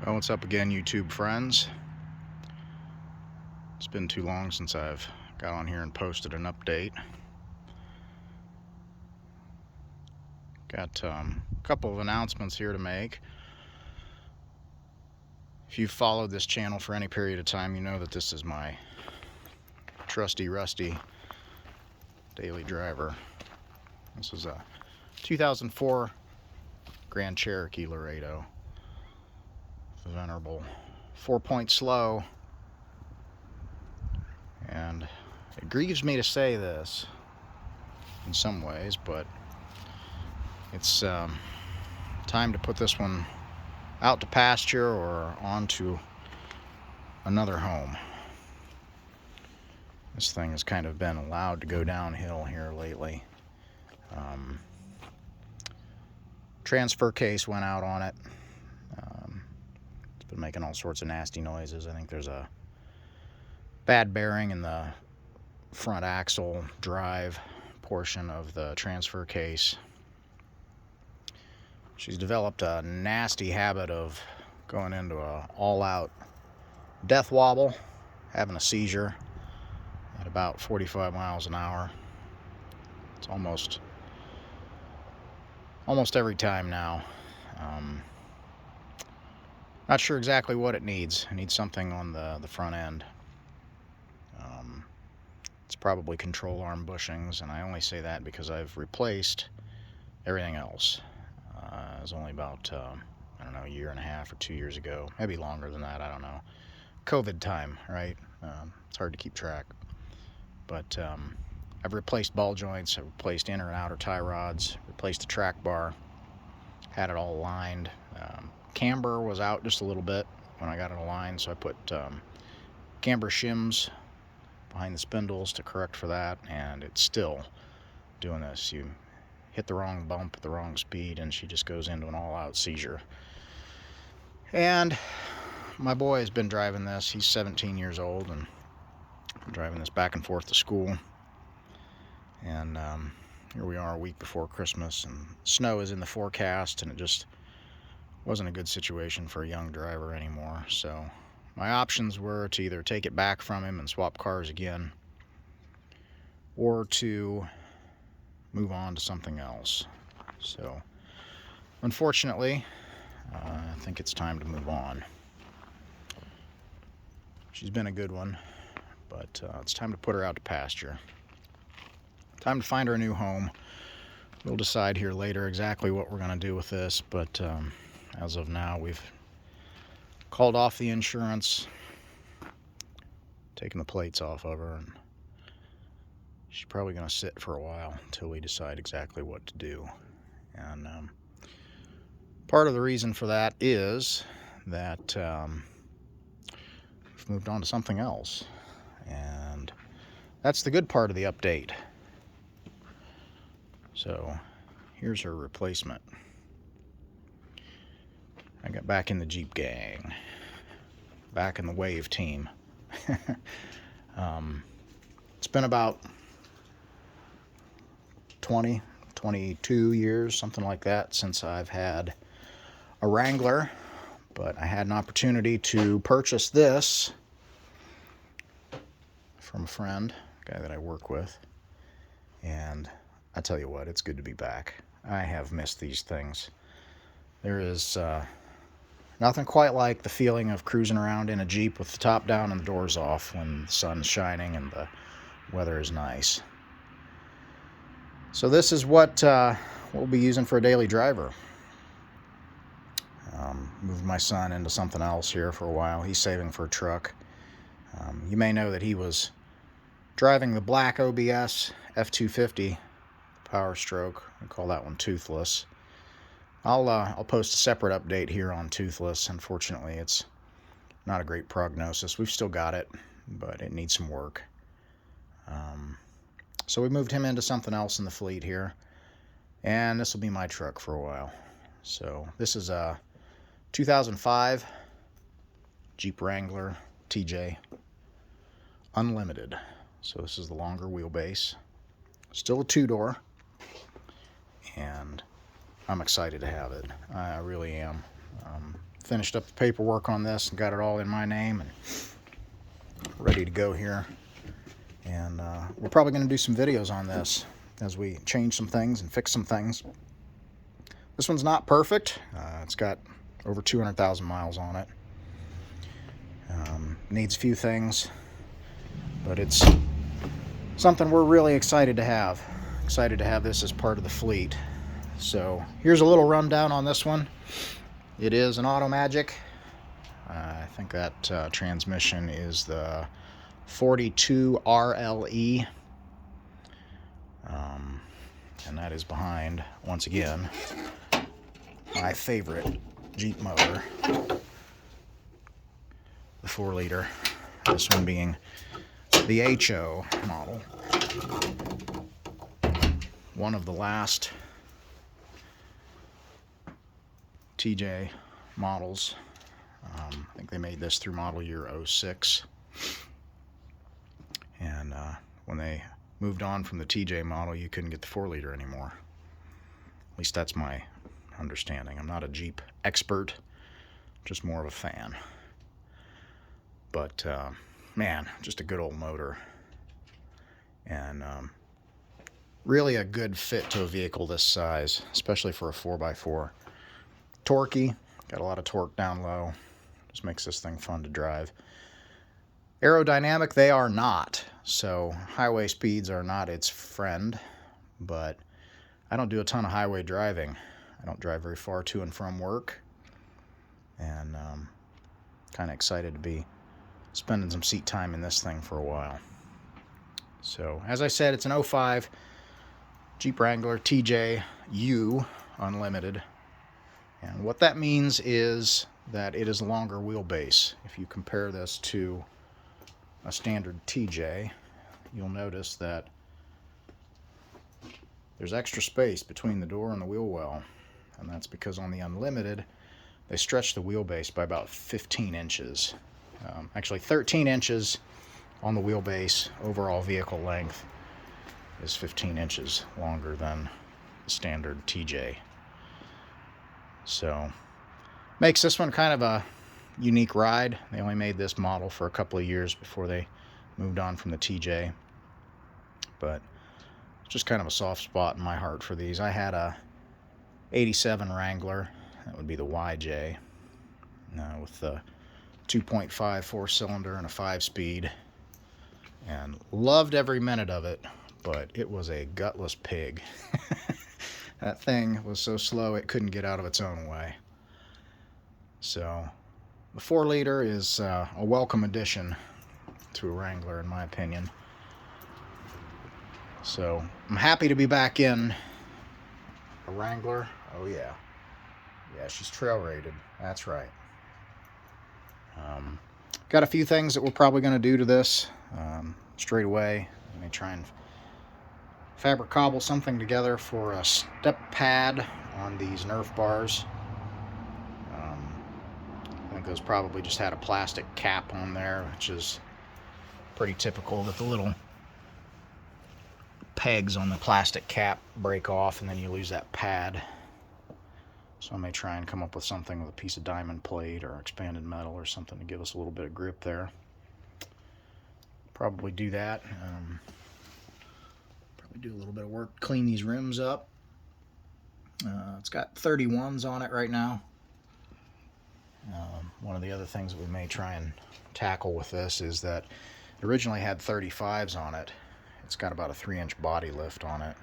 Well, what's up again, YouTube friends? It's been too long since I've got on here and posted an update. Got a couple of announcements here to make. If you've followed this channel for any period of time, you know that this is my trusty, rusty daily driver. This is a 2004 Grand Cherokee Laredo. The venerable 4-point slow. And it grieves me to say this in some ways, but it's time to put this one out to pasture or onto another home. This thing has kind of been allowed to go downhill here lately. Transfer case went out on it. It's been making all sorts of nasty noises. I think there's a bad bearing in the front axle drive portion of the transfer case. She's developed a nasty habit of going into a all-out death wobble, having a seizure at about 45 miles an hour. It's almost every time now. Not sure exactly what it needs. It needs something on the front end. It's probably control arm bushings, and I only say that because I've replaced everything else. It was only about, I don't know, a year and a half or 2 years ago. Maybe longer than that, I don't know. COVID time, right? It's hard to keep track. But I've replaced ball joints, I've replaced inner and outer tie rods, replaced the track bar, had it all aligned. Camber was out just a little bit when I got it aligned, so I put camber shims behind the spindles to correct for that, and it's still doing this. You hit the wrong bump at the wrong speed and she just goes into an all-out seizure. And my boy has been driving this. He's 17 years old and driving this back and forth to school. And here we are a week before Christmas, and snow is in the forecast, and it just wasn't a good situation for a young driver anymore. So my options were to either take it back from him and swap cars again, or to move on to something else. So unfortunately, I think it's time to move on. She's been a good one, but it's time to put her out to pasture. Time to find her a new home. We'll decide here later exactly what we're going to do with this, but as of now, we've called off the insurance, taken the plates off of her, and she's probably going to sit for a while until we decide exactly what to do. And part of the reason for that is that we've moved on to something else. And that's the good part of the update. So here's her replacement. I got back in the Jeep gang, back in the Wave team. It's been about 22 years, something like that, since I've had a Wrangler, but I had an opportunity to purchase this from a friend, a guy that I work with, and I tell you what, it's good to be back. I have missed these things. There is nothing quite like the feeling of cruising around in a Jeep with the top down and the doors off when the sun's shining and the weather is nice. So this is what we'll be using for a daily driver. Moved my son into something else here for a while. He's saving for a truck. You may know that he was driving the black OBS F250 Power Stroke. We call that one Toothless. I'll post a separate update here on Toothless. Unfortunately, it's not a great prognosis. We've still got it, but it needs some work. So we moved him into something else in the fleet here, and this will be my truck for a while. So this is a 2005 Jeep Wrangler TJ Unlimited. So this is the longer wheelbase. Still a two-door, and I'm excited to have it. I really am. finished up the paperwork on this and got it all in my name and ready to go here. And we're probably going to do some videos on this as we change some things and fix some things. This one's not perfect. It's got over 200,000 miles on it. Needs a few things, but it's something we're really excited to have. Excited to have this as part of the fleet. So here's a little rundown on this one. It is an Automagic. I think that transmission is the 42 RLE. And that is behind, once again, my favorite Jeep motor, the 4-liter. This one being the HO model. One of the last TJ models. I think they made this through model year 06. And when they moved on from the TJ model, you couldn't get the 4-liter anymore. At least that's my understanding. I'm not a Jeep expert, just more of a fan. But man, just a good old motor. And really a good fit to a vehicle this size, especially for a 4x4. Torquey, got a lot of torque down low. Just makes this thing fun to drive. Aerodynamic, they are not. So highway speeds are not its friend. But I don't do a ton of highway driving. I don't drive very far to and from work. And kind of excited to be spending some seat time in this thing for a while. So, as I said, it's an 05 Jeep Wrangler TJ U Unlimited. And what that means is that it is a longer wheelbase. If you compare this to a standard TJ, you'll notice that there's extra space between the door and the wheel well. And that's because on the Unlimited, they stretch the wheelbase by about 15 inches. Actually 13 inches on the wheelbase. Overall vehicle length is 15 inches longer than the standard TJ. So makes this one kind of a unique ride. They only made this model for a couple of years before they moved on from the TJ. But it's just kind of a soft spot in my heart for these. I had a 87 Wrangler, that would be the YJ, with the 2.5 4-cylinder and a 5-speed, and loved every minute of it, but it was a gutless pig. That thing was so slow it couldn't get out of its own way. So the 4-liter is a welcome addition to a Wrangler, in my opinion. So I'm happy to be back in a Wrangler. Oh yeah, she's trail rated, that's right. Got a few things that we're probably going to do to this straight away. Let me try and fabric cobble something together for a step pad on these Nerf bars. I think those probably just had a plastic cap on there, which is pretty typical that the little pegs on the plastic cap break off and then you lose that pad. So I may try and come up with something with a piece of diamond plate or expanded metal or something to give us a little bit of grip there. Probably do that. Probably do a little bit of work, clean these rims up. It's got 31s on it right now. One of the other things that we may try and tackle with this is that it originally had 35s on it. It's got about a 3-inch body lift on it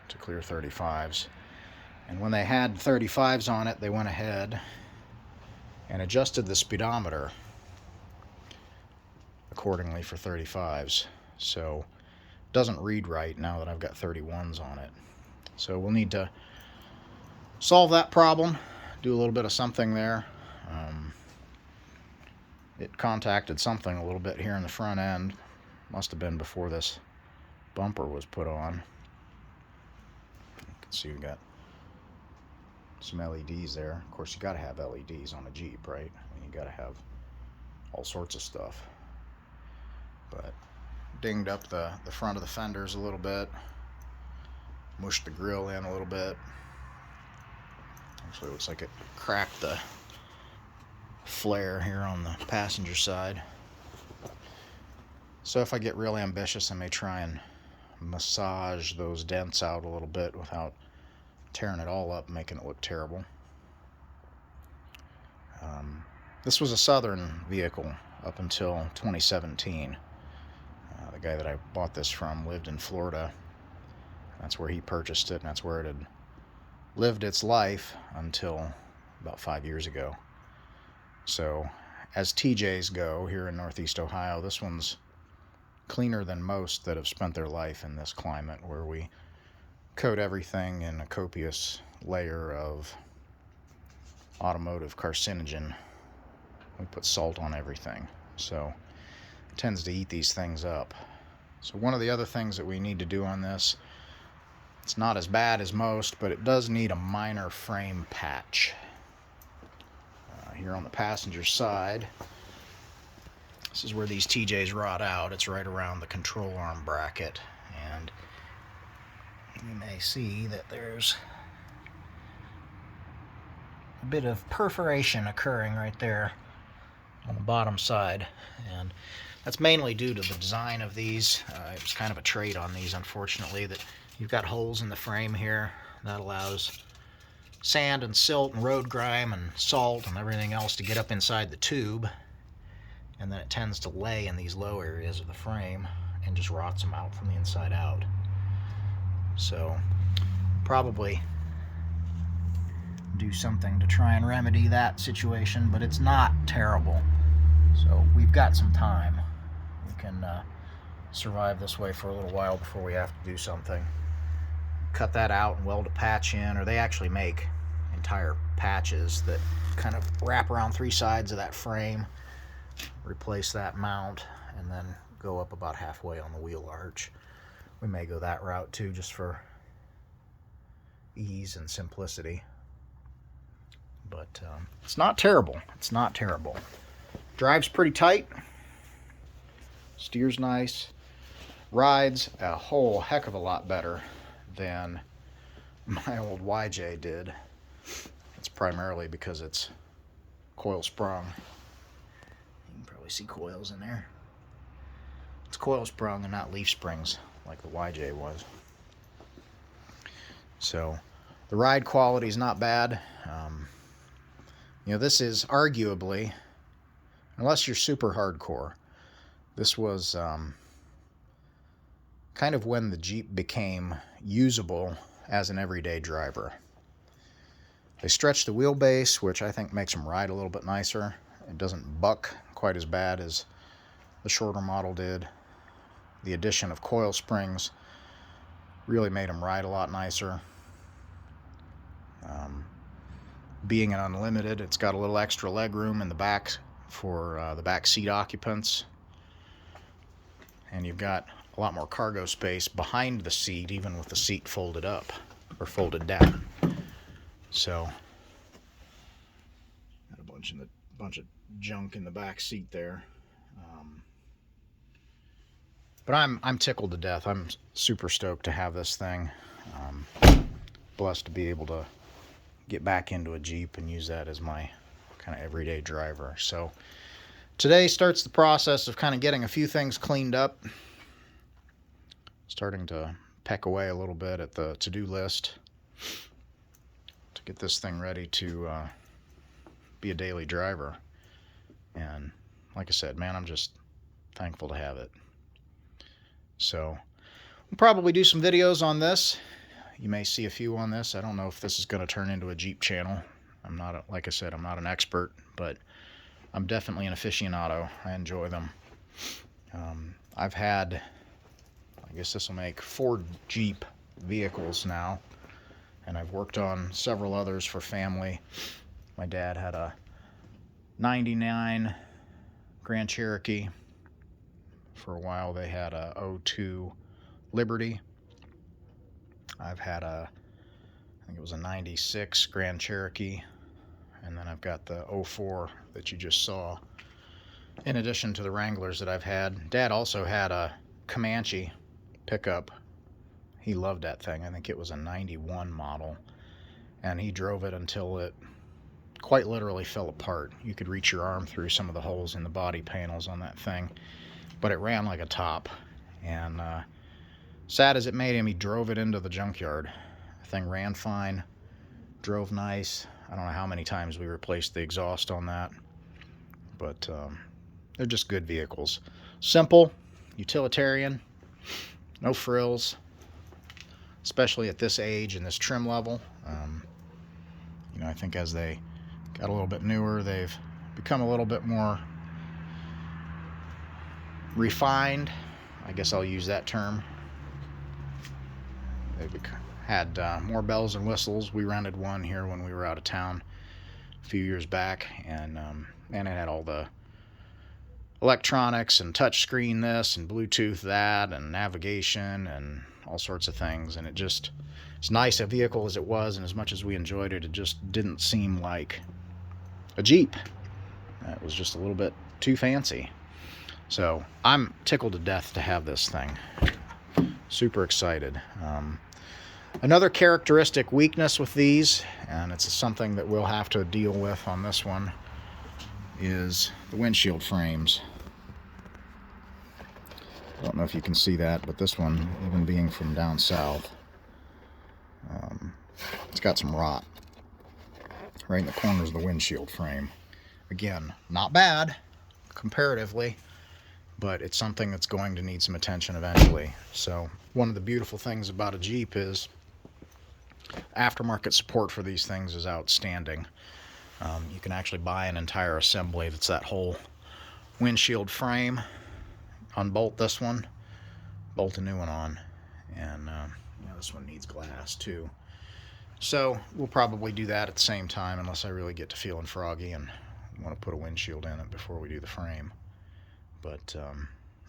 to clear 35s. And when they had 35s on it, they went ahead and adjusted the speedometer accordingly for 35s. So it doesn't read right now that I've got 31s on it. So we'll need to solve that problem, do a little bit of something there. It contacted something a little bit here in the front end. Must have been before this bumper was put on. You can see we got some LEDs there. Of course, you got to have LEDs on a Jeep, right? I mean, you got to have all sorts of stuff. But dinged up the front of the fenders a little bit, mushed the grill in a little bit. Actually, looks like it cracked the flare here on the passenger side. So if I get real ambitious, I may try and massage those dents out a little bit without tearing it all up, making it look terrible. This was a Southern vehicle up until 2017. The guy that I bought this from lived in Florida. That's where he purchased it, and that's where it had lived its life until about 5 years ago. So as TJs go here in Northeast Ohio, this one's cleaner than most that have spent their life in this climate where we coat everything in a copious layer of automotive carcinogen. We put salt on everything, so it tends to eat these things up. So one of the other things that we need to do on this, it's not as bad as most, but it does need a minor frame patch. Here on the passenger side, this is where these TJs rot out. It's right around the control arm bracket, and you may see that there's a bit of perforation occurring right there on the bottom side, and that's mainly due to the design of these. It was kind of a trait on these, unfortunately, that you've got holes in the frame here that allows sand and silt and road grime and salt and everything else to get up inside the tube, and then it tends to lay in these low areas of the frame and just rots them out from the inside out. So probably do something to try and remedy that situation, but it's not terrible. So we've got some time. We can survive this way for a little while before we have to do something. Cut that out and weld a patch in, or they actually make entire patches that kind of wrap around 3 sides of that frame, replace that mount, and then go up about halfway on the wheel arch. We may go that route too, just for ease and simplicity. But it's not terrible. It's not terrible. Drives pretty tight. Steers nice. Rides a whole heck of a lot better than my old YJ did. It's primarily because it's coil sprung. You can probably see coils in there. It's coil sprung and not leaf springs like the YJ was. So the ride quality is not bad. You know, this is arguably, unless you're super hardcore, this was kind of when the Jeep became usable as an everyday driver. They stretched the wheelbase, which I think makes them ride a little bit nicer. It doesn't buck quite as bad as the shorter model did. The addition of coil springs really made them ride a lot nicer. Being an unlimited, it's got a little extra leg room in the back for the back seat occupants, and you've got a lot more cargo space behind the seat, even with the seat folded up or folded down. So got a bunch of junk in the back seat there, but I'm tickled to death. I'm super stoked to have this thing. Blessed to be able to get back into a Jeep and use that as my kind of everyday driver. So today starts the process of kind of getting a few things cleaned up, starting to peck away a little bit at the to-do list to get this thing ready to be a daily driver. And like I said, man, I'm just thankful to have it. So we'll probably do some videos on this. You may see a few on this. I don't know if this is going to turn into a Jeep channel. I'm not, like I said, I'm not an expert, but I'm definitely an aficionado. I enjoy them. I've had, I guess this will make 4 Jeep vehicles now, and I've worked on several others for family. My dad had a 99 Grand Cherokee. For a while they had a 02 Liberty. I've had I think it was a 96 Grand Cherokee, and then I've got the 04 that you just saw, in addition to the Wranglers that I've had. Dad also had a Comanche pickup. He loved that thing. I think it was a 91 model, and he drove it until it quite literally fell apart. You could reach your arm through some of the holes in the body panels on that thing, but it ran like a top. And sad as it made him, he drove it into the junkyard. The thing ran fine, drove nice. I don't know how many times we replaced the exhaust on that, but they're just good vehicles. Simple, utilitarian, no frills, especially at this age and this trim level. You know, I think as they got a little bit newer, they've become a little bit more refined. I guess I'll use that term. They've had more bells and whistles. We rented one here when we were out of town a few years back, and it had all the electronics and touch screen this and Bluetooth that and navigation and all sorts of things. And it's nice a vehicle as it was, and as much as we enjoyed it, it just didn't seem like a Jeep. It was just a little bit too fancy. So I'm tickled to death to have this thing. Super excited. Another characteristic weakness with these, and it's something that we'll have to deal with on this one, is the windshield frames. I don't know if you can see that, but this one, even being from down south, it's got some rot right in the corners of the windshield frame. Again, not bad comparatively, but it's something that's going to need some attention eventually. So one of the beautiful things about a Jeep is aftermarket support for these things is outstanding. You can actually buy an entire assembly that's that whole windshield frame, unbolt this one, bolt a new one on, and yeah, this one needs glass too. So we'll probably do that at the same time, unless I really get to feeling froggy and want to put a windshield in it before we do the frame. But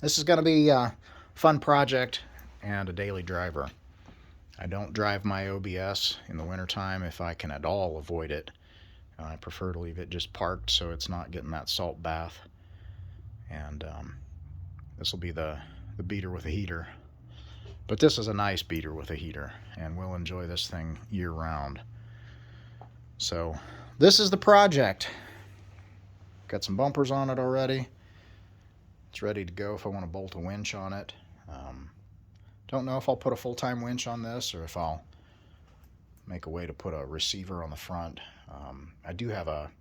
this is going to be a fun project and a daily driver. I don't drive my OBS in the wintertime if I can at all avoid it. I prefer to leave it just parked so it's not getting that salt bath. And this will be the beater with a heater. But this is a nice beater with a heater, and we'll enjoy this thing year-round. So this is the project. Got some bumpers on it already. It's ready to go if I want to bolt a winch on it. Don't know if I'll put a full-time winch on this or if I'll make a way to put a receiver on the front. I do have a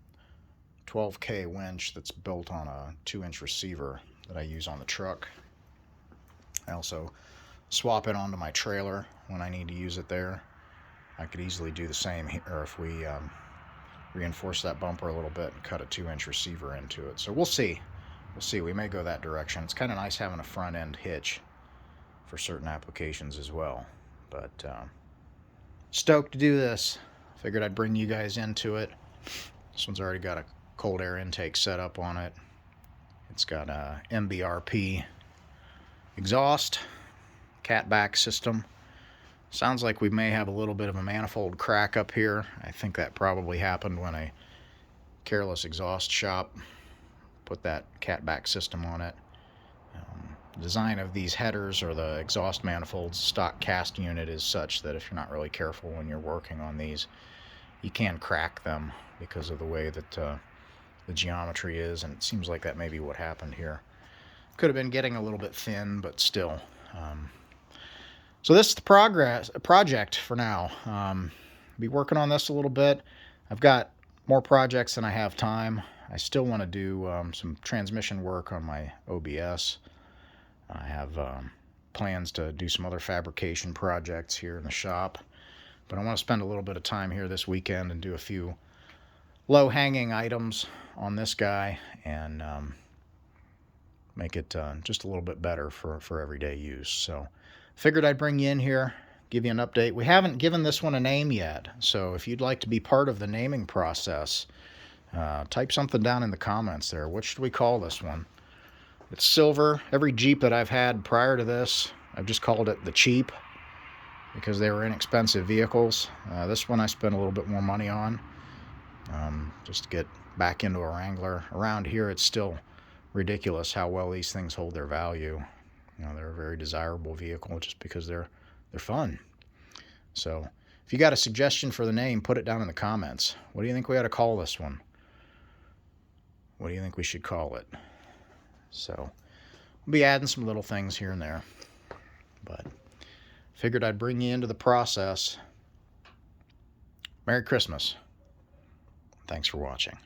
12K winch that's built on a 2-inch receiver that I use on the truck. I also swap it onto my trailer when I need to use it there. I could easily do the same here if we reinforce that bumper a little bit and cut a 2-inch receiver into it. So we'll see. We'll see. We may go that direction. It's kind of nice having a front end hitch for certain applications as well. But stoked to do this. Figured I'd bring you guys into it. This one's already got a cold air intake set up on it. It's got a MBRP exhaust, catback system. Sounds like we may have a little bit of a manifold crack up here. I think that probably happened when a careless exhaust shop put that catback system on it. The design of these headers or the exhaust manifolds stock cast unit is such that if you're not really careful when you're working on these, you can crack them because of the way that the geometry is, and it seems like that may be what happened here. Could have been getting a little bit thin, but still. So this is the project for now. Be working on this a little bit. I've got more projects than I have time. I still want to do some transmission work on my OBS. I have plans to do some other fabrication projects here in the shop, but I want to spend a little bit of time here this weekend and do a few low-hanging items on this guy and make it just a little bit better for everyday use. So figured I'd bring you in here, give you an update. We haven't given this one a name yet, so if you'd like to be part of the naming process, type something down in the comments there. What should we call this one? It's silver. Every Jeep that I've had prior to this, I've just called it the Cheap because they were inexpensive vehicles. This one I spent a little bit more money on just to get back into a Wrangler. Around here it's still ridiculous how well these things hold their value. You know, they're a very desirable vehicle just because they're fun. So If you got a suggestion for the name, put it down in the comments. What do you think we ought to call this one? What do you think we should call it? So, we'll be adding some little things here and there. But figured I'd bring you into the process. Merry Christmas. Thanks for watching.